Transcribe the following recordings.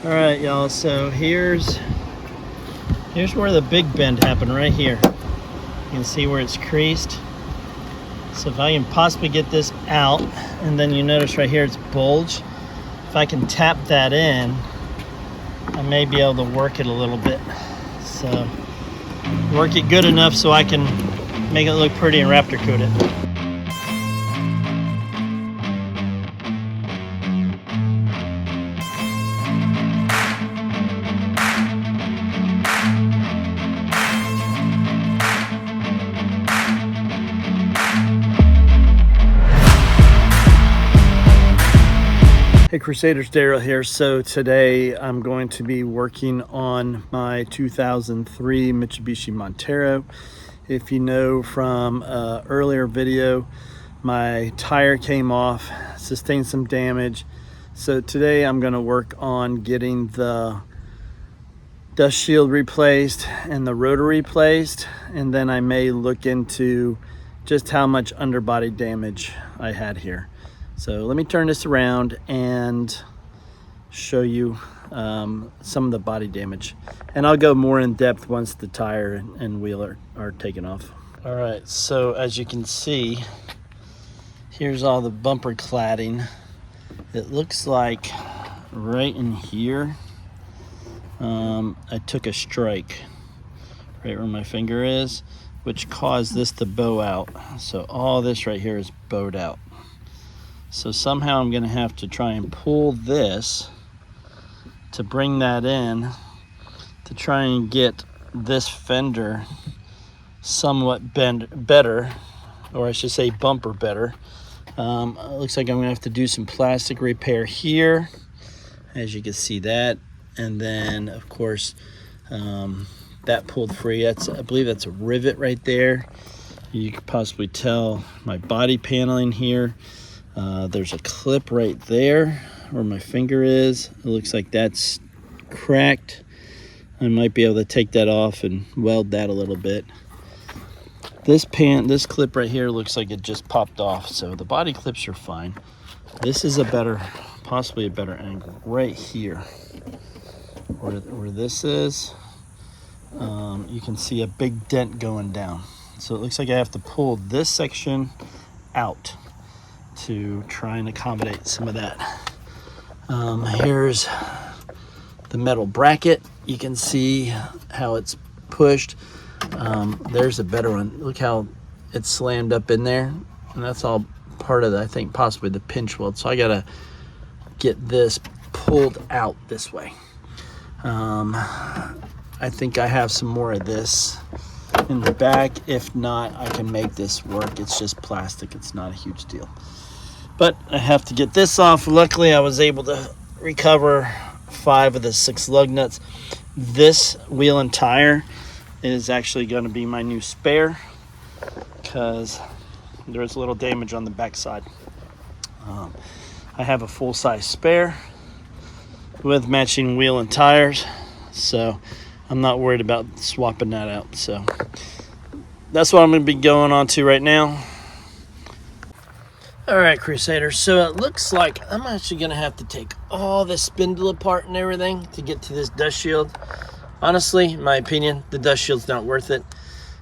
All right, y'all, so here's where the big bend happened, right here. You can see where it's creased. So if I can possibly get this out, and then you notice right here it's bulged. If I can tap that in, I may be able to work it a little bit. So work it good enough so I can make it look pretty and Raptor coat it. Hey Crusaders, Daryl here. So today I'm going to be working on my 2003 Mitsubishi Montero. If you know from an earlier video, my tire came off, sustained some damage. So today I'm going to work on getting the dust shield replaced and the rotor replaced, and then I may look into just how much underbody damage I had here. So let me turn this around and show you some of the body damage. And I'll go more in depth once the tire and wheel are taken off. All right, so as you can see, here's all the bumper cladding. It looks like right in here, I took a strike right where my finger is, which caused this to bow out. So all this right here is bowed out. So somehow I'm gonna have to try and pull this to bring that in to try and get this fender somewhat better, or I should say bumper better. It looks like I'm gonna have to do some plastic repair here, as you can see that. And then of course, that pulled free. I believe that's a rivet right there. You could possibly tell my body paneling here. There's a clip right there where my finger is. It looks like that's cracked. I might be able to take that off and weld that a little bit. This clip right here looks like it just popped off, so the body clips are fine. This is possibly a better angle right here where this is. You can see a big dent going down. So it looks like I have to pull this section out to try and accommodate some of that. Here's the metal bracket. You can see how it's pushed. There's a better one. Look how it's slammed up in there. And that's all part of I think possibly the pinch weld. So I gotta get this pulled out this way. I think I have some more of this in the back. If not, I can make this work. It's just plastic. It's not a huge deal. But I have to get this off. Luckily, I was able to recover 5 of the 6 lug nuts. This wheel and tire is actually going to be my new spare because there was a little damage on the backside. I have a full-size spare with matching wheel and tires, so I'm not worried about swapping that out. So that's what I'm going to be going on to right now. All right, Crusaders, so it looks like I'm actually gonna have to take all this spindle apart and everything to get to this dust shield. Honestly, in my opinion, the dust shield's not worth it.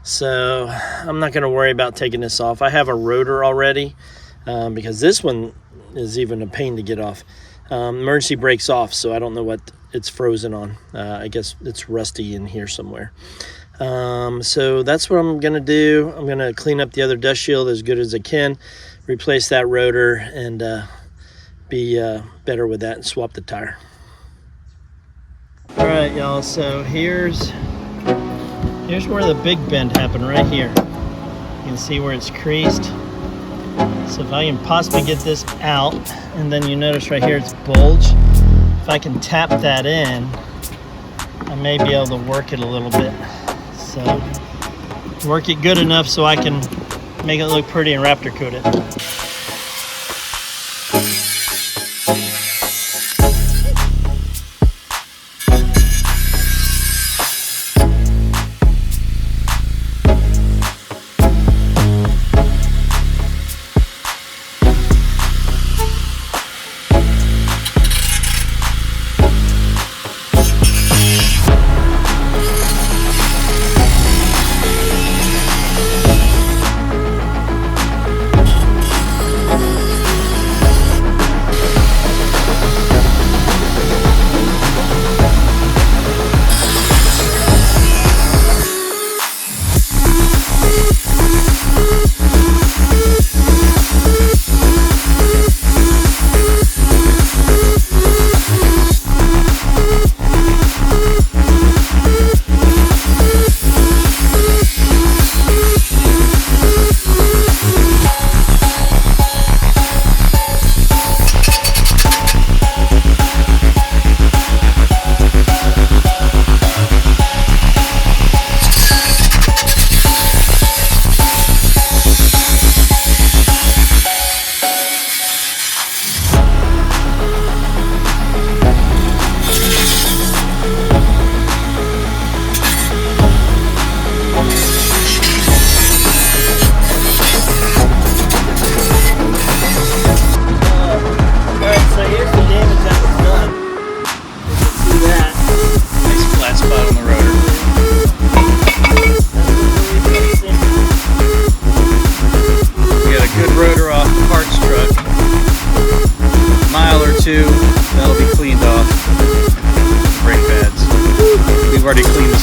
So I'm not gonna worry about taking this off. I have a rotor already because this one is even a pain to get off. Emergency brake's off, so I don't know what it's frozen on. I guess it's rusty in here somewhere. So that's what I'm gonna do. I'm gonna clean up the other dust shield as good as I can, replace that rotor, and be better with that and swap the tire. All right, y'all, so here's where the big bend happened, right here. You can see where it's creased. So if I can possibly get this out, and then you notice right here it's bulged. If I can tap that in, I may be able to work it a little bit. So work it good enough so I can make it look pretty and Raptor coat it.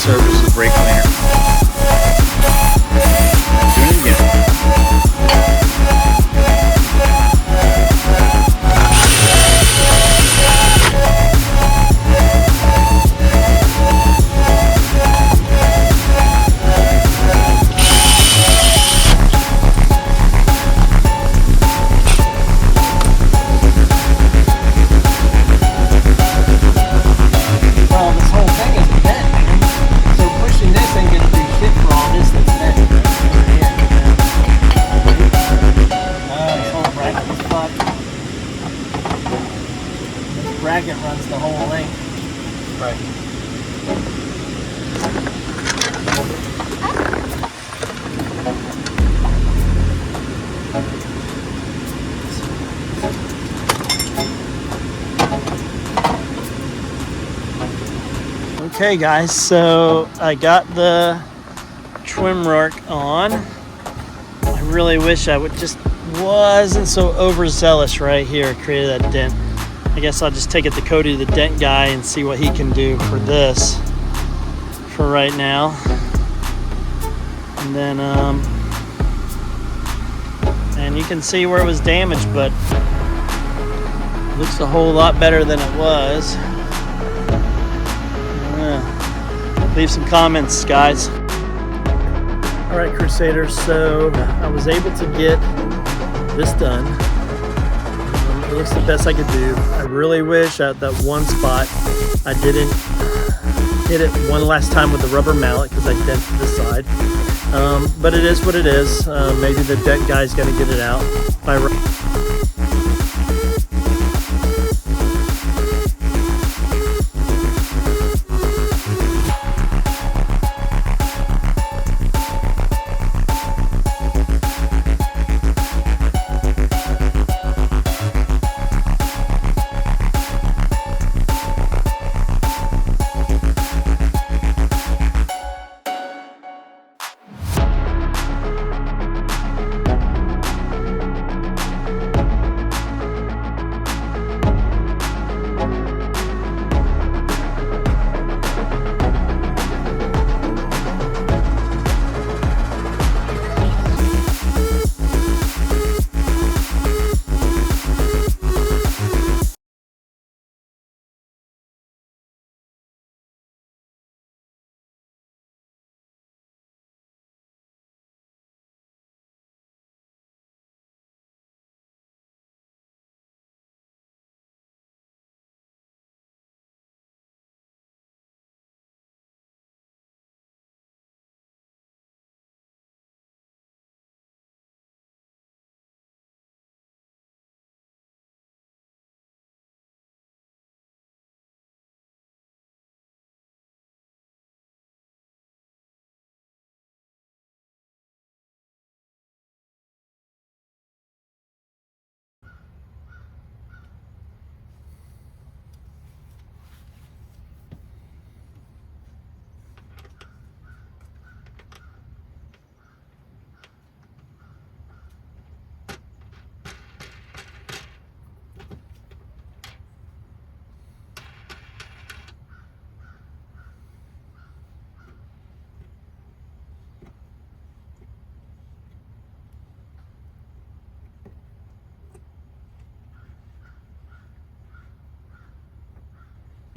service the brake cleaner. Doing it again. Bracket runs the whole length. Right. Okay guys, so I got the trim rack on. I really wish I wasn't so overzealous right here, created that dent. I guess I'll just take it to Cody, the dent guy, and see what he can do for this for right now. And then, and you can see where it was damaged, but it looks a whole lot better than it was. Leave some comments, guys. All right, Crusaders, so I was able to get this done. It looks the best I could do. I really wish at that one spot I didn't hit it one last time with the rubber mallet because I dented the side. But it is what it is. Maybe the dent guy's gonna get it out.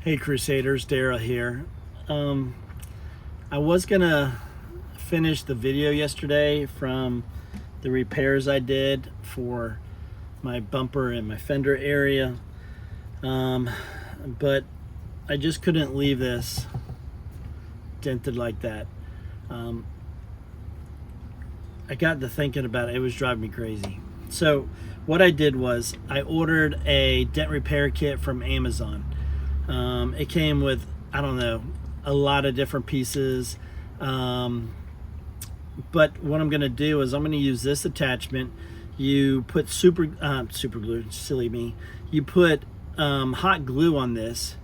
Hey Crusaders, Dara here. I was gonna finish the video yesterday from the repairs I did for my bumper and my fender area, but I just couldn't leave this dented like that. I got to thinking about it. It was driving me crazy. So what I did was I ordered a dent repair kit from Amazon. It came with, I don't know, a lot of different pieces. But what I'm going to do is I'm going to use this attachment. You put super glue, silly me. You put hot glue on this,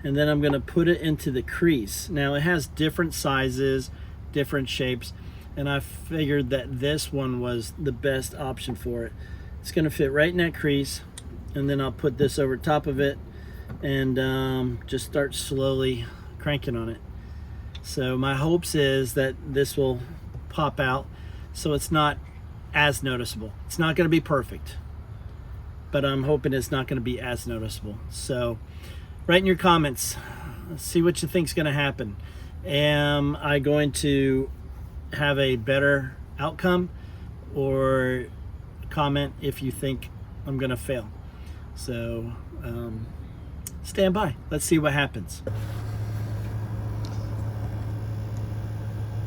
and then I'm going to put it into the crease. Now it has different sizes, different shapes, and I figured that this one was the best option for it. It's going to fit right in that crease, and then I'll put this over top of it and just start slowly cranking on it. So my hopes is that this will pop out so it's not as noticeable. It's not going to be perfect, but I'm hoping it's not going to be as noticeable. So write in your comments, see what you think is going to happen. Am I going to have a better outcome, or comment if you think I'm going to fail. So stand by. Let's see what happens.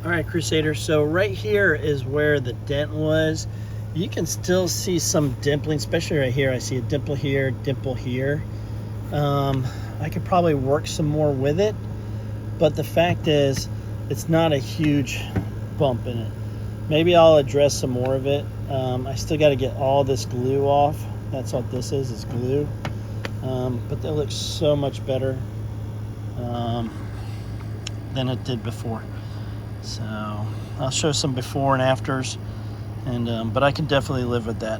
All right, Crusaders, so right here is where the dent was. You can still see some dimpling, especially right here. I see a dimple here, dimple here. I could probably work some more with it, but the fact is it's not a huge bump in it. Maybe I'll address some more of it. I still got to get all this glue off. That's what this is glue. But that looks so much better than it did before. So I'll show some before and afters, and but I can definitely live with that.